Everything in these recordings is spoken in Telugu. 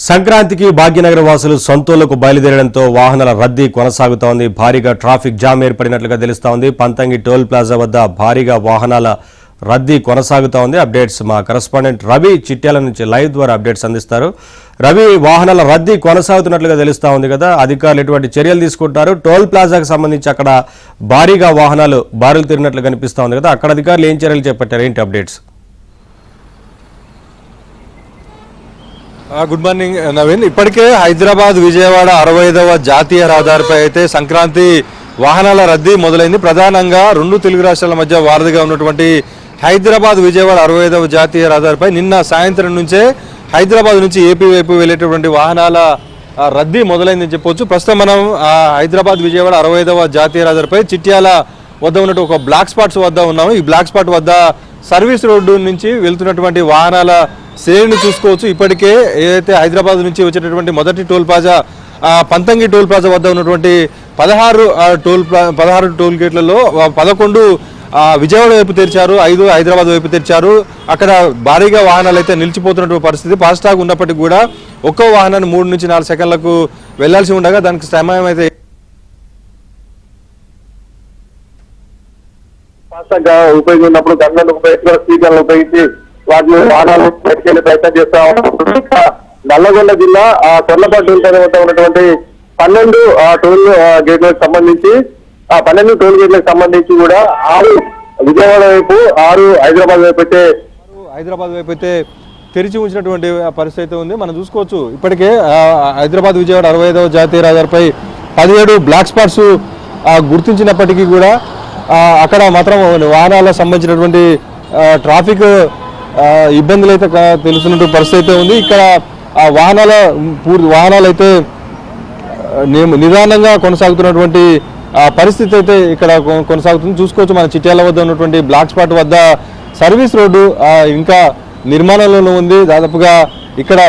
సంక్రాంతికి భాగ్యనగర వాసులు సొంతూళ్లకు బయలుదేరడంతో వాహనాల రద్దీ కొనసాగుతోంది. భారీగా ట్రాఫిక్ జామ్ ఏర్పడినట్లుగా తెలుస్తోంది. పంతంగి టోల్ ప్లాజా వద్ద భారీగా వాహనాల రద్దీ కొనసాగుతోంది. అప్డేట్స్ మా కరెస్పాండెంట్ రవి చిట్యాల నుంచి లైవ్ ద్వారా అప్డేట్స్ అందిస్తారు. రవి, వాహనాల రద్దీ కొనసాగుతున్నట్లుగా తెలుస్తోంది కదా, అధికారులు ఎటువంటి చర్యలు తీసుకుంటున్నారు? టోల్ ప్లాజాకు సంబంధించి అక్కడ భారీగా వాహనాలు బారులు తిరిగినట్లు కనిపిస్తోంది కదా, అక్కడ అధికారులు ఏం చర్యలు చేపట్టారు? ఏంటి అప్డేట్స్? Good morning Naveen. ఇప్పటికే హైదరాబాద్ విజయవాడ 65వ జాతీయ రహదారిపై అయితే సంక్రాంతి వాహనాల రద్దీ మొదలైంది. ప్రధానంగా రెండు తెలుగు రాష్ట్రాల మధ్య వారధిగా ఉన్నటువంటి హైదరాబాద్ విజయవాడ 65వ జాతీయ రహదారిపై నిన్న సాయంత్రం నుంచే హైదరాబాద్ నుంచి ఏపీ వైపు వెళ్ళేటటువంటి వాహనాల రద్దీ మొదలైందని చెప్పొచ్చు. ప్రస్తుతం మనం హైదరాబాద్ విజయవాడ 65వ జాతీయ రహదారిపై చిట్యాల వద్ద ఉన్నట్టు ఒక బ్లాక్ స్పాట్స్ వద్ద ఉన్నాము. ఈ బ్లాక్ స్పాట్ వద్ద సర్వీస్ రోడ్డు నుంచి వెళ్తున్నటువంటి వాహనాల శ్రేణిని చూసుకోవచ్చు. ఇప్పటికే ఏదైతే హైదరాబాద్ నుంచి వచ్చేటటువంటి మొదటి toll plaza Pantangi toll plaza వద్ద ఉన్నటువంటి 16 టోల్ గేట్లలో 11 విజయవాడ వైపు తెరిచారు, 5 హైదరాబాద్ వైపు తెరిచారు. అక్కడ భారీగా వాహనాలు అయితే నిలిచిపోతున్నటువంటి పరిస్థితి. ఫాస్టాగ్ ఉన్నప్పటికీ కూడా ఒక్కో వాహనాన్ని 3 నుంచి 4 సెకండ్లకు వెళ్లాల్సి ఉండగా దానికి సమయం అయితే ఫాస్టాగ్ ఉపయోగించినప్పుడు గన్లను ఉపయోగించి స్పీకర్లు ఉపయోగించి వాటిని వాహనాలు బయటకెళ్లే ప్రయత్నం చేస్తా ఉన్నాం. నల్లగొండ జిల్లా కొర్లపాటు టోల్ ప్లాజా వద్ద ఉన్నటువంటి 12 టోల్ గేట్లకు సంబంధించి 12 టోల్ గేట్లకు సంబంధించి కూడా 6 విజయవాడ వైపు 6 హైదరాబాద్ వైపు అయితే తెరిచి ఉంచినటువంటి పరిస్థితి ఉంది. మనం చూసుకోవచ్చు. ఇప్పటికే హైదరాబాద్ విజయవాడ 65వ జాతీయ రహదారిపై 17 బ్లాక్ స్పాట్స్ గుర్తించినప్పటికీ కూడా అక్కడ మాత్రం వాహనాలకు సంబంధించినటువంటి ట్రాఫిక్ ఇబ్బందులు అయితే తెలుస్తున్నట్టు పరిస్థితి అయితే ఉంది. ఇక్కడ వాహనాలు అయితే నిదానంగా కొనసాగుతున్నటువంటి పరిస్థితి అయితే ఇక్కడ కొనసాగుతుంది. చూసుకోవచ్చు. మన చిట్యాల వద్ద ఉన్నటువంటి బ్లాక్ స్పాట్ వద్ద సర్వీస్ రోడ్డు ఇంకా నిర్మాణంలో ఉంది. దాదాపుగా ఇక్కడ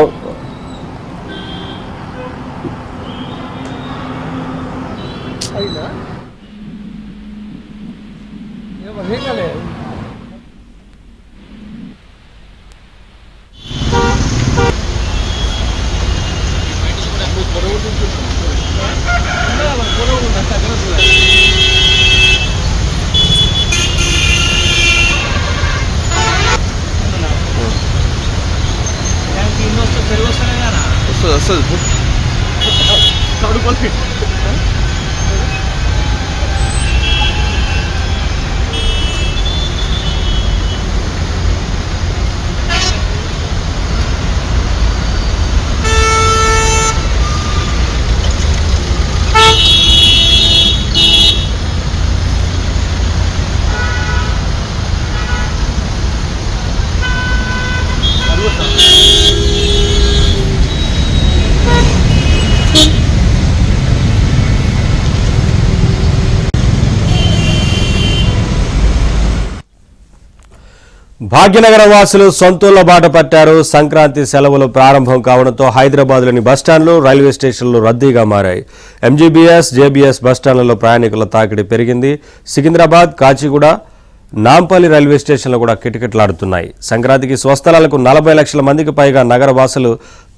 భాగ్యనగర వాసులు సొంతూళ్ల బాట పట్టారు. సంక్రాంతి సెలవులు ప్రారంభం కావడంతో హైదరాబాద్లోని బస్టాండ్లు, రైల్వే స్టేషన్లు రద్దీగా మారాయి. ఎంజీబీఎస్, జేబీఎస్ బస్టాండ్లలో ప్రయాణికుల తాకిడి పెరిగింది. సికింద్రాబాద్, కాచిగూడ, నాంపల్లి రైల్వే స్టేషన్లు కూడా కిటకిటలాడుతున్నాయి. సంక్రాంతికి స్వస్థలాలకు 40 లక్షల మందికి పైగా నగర వాసులు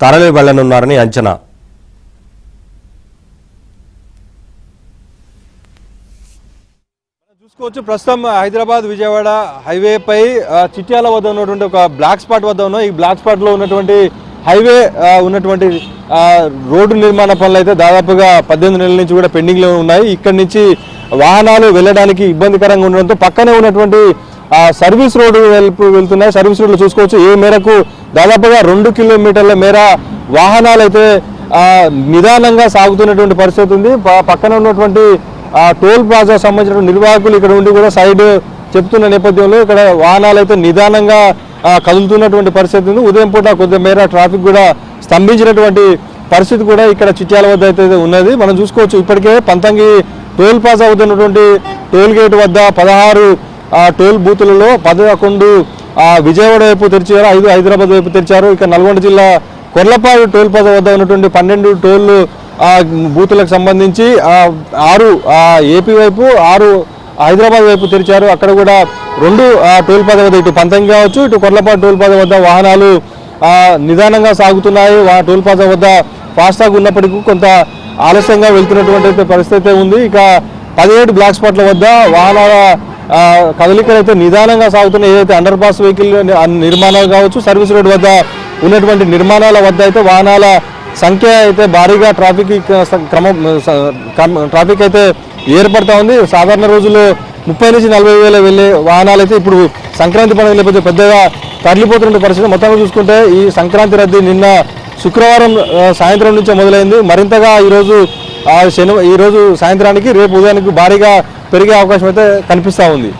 తరలి వెళ్లనున్నారని అంచనా. చూసుకోవచ్చు. ప్రస్తుతం హైదరాబాద్ విజయవాడ హైవేపై చిట్యాల వద్ద ఉన్నటువంటి ఒక బ్లాక్ స్పాట్ వద్ద ఉన్నాం. ఈ బ్లాక్ స్పాట్లో ఉన్నటువంటి హైవే ఉన్నటువంటి రోడ్డు నిర్మాణ పనులు అయితే దాదాపుగా 18 నెలల నుంచి కూడా పెండింగ్లో ఉన్నాయి. ఇక్కడి నుంచి వాహనాలు వెళ్ళడానికి ఇబ్బందికరంగా ఉండడంతో పక్కనే ఉన్నటువంటి సర్వీస్ రోడ్డు వెళ్తున్నాయి. సర్వీస్ రోడ్లు చూసుకోవచ్చు. ఏ మేరకు దాదాపుగా 2 కిలోమీటర్ల మేర వాహనాలు అయితే నిదానంగా సాగుతున్నటువంటి పరిస్థితి ఉంది. పక్కన ఉన్నటువంటి టోల్ ప్లాజా సంబంధించిన నిర్వాహకులు ఇక్కడ ఉండి కూడా సైడ్ చెప్తున్న నేపథ్యంలో ఇక్కడ వాహనాలు అయితే నిదానంగా కదులుతున్నటువంటి పరిస్థితి ఉంది. ఉదయం పూట కొద్ది మేర ట్రాఫిక్ కూడా స్తంభించినటువంటి పరిస్థితి కూడా ఇక్కడ చిట్యాల వద్ద అయితే ఉన్నది. మనం చూసుకోవచ్చు. ఇప్పటికే పంతంగి టోల్ ప్లాజా వద్ద ఉన్నటువంటి టోల్ గేట్ వద్ద 16 టోల్ బూతులలో 11 విజయవాడ వైపు తెరిచారు, 5 హైదరాబాద్ వైపు తెరిచారు. ఇక నల్గొండ జిల్లా కొర్లపాడు టోల్ ప్లాజా వద్ద ఉన్నటువంటి 12 టోల్ బూతులకు సంబంధించి 6 ఏపీ వైపు, 6 హైదరాబాద్ వైపు తెరిచారు. అక్కడ కూడా 2 టోల్ ప్లాజా వద్ద ఇటు పంతంగి కావచ్చు, ఇటు కొర్లపాడు టోల్ ప్లాజా వద్ద వాహనాలు నిదానంగా సాగుతున్నాయి. టోల్ ప్లాజా వద్ద ఫాస్టాగ్ ఉన్నప్పటికీ కొంత ఆలస్యంగా వెళ్తున్నటువంటి పరిస్థితి అయితే ఉంది. ఇక 17 బ్లాక్ స్పాట్ల వద్ద వాహనాల కదలికలు అయితే నిదానంగా సాగుతున్నాయి. ఏదైతే అండర్ పాస్ వెహికల్ నిర్మాణాలు కావచ్చు, సర్వీస్ రోడ్ వద్ద ఉన్నటువంటి నిర్మాణాల వద్ద అయితే వాహనాల సంఖ్య అయితే భారీగా ట్రాఫిక్ అయితే ఏర్పడతా ఉంది. సాధారణ రోజుల్లో 30 నుంచి 40 వేల వెళ్ళే వాహనాలు అయితే ఇప్పుడు సంక్రాంతి పండుగ లేకపోతే పెద్దగా తరలిపోతున్న పరిస్థితి. మొత్తంగా చూసుకుంటే ఈ సంక్రాంతి రద్దీ నిన్న శుక్రవారం సాయంత్రం నుంచే మొదలైంది. మరింతగా ఈరోజు సాయంత్రానికి రేపు ఉదయానికి భారీగా పెరిగే అవకాశం అయితే కనిపిస్తూ ఉంది.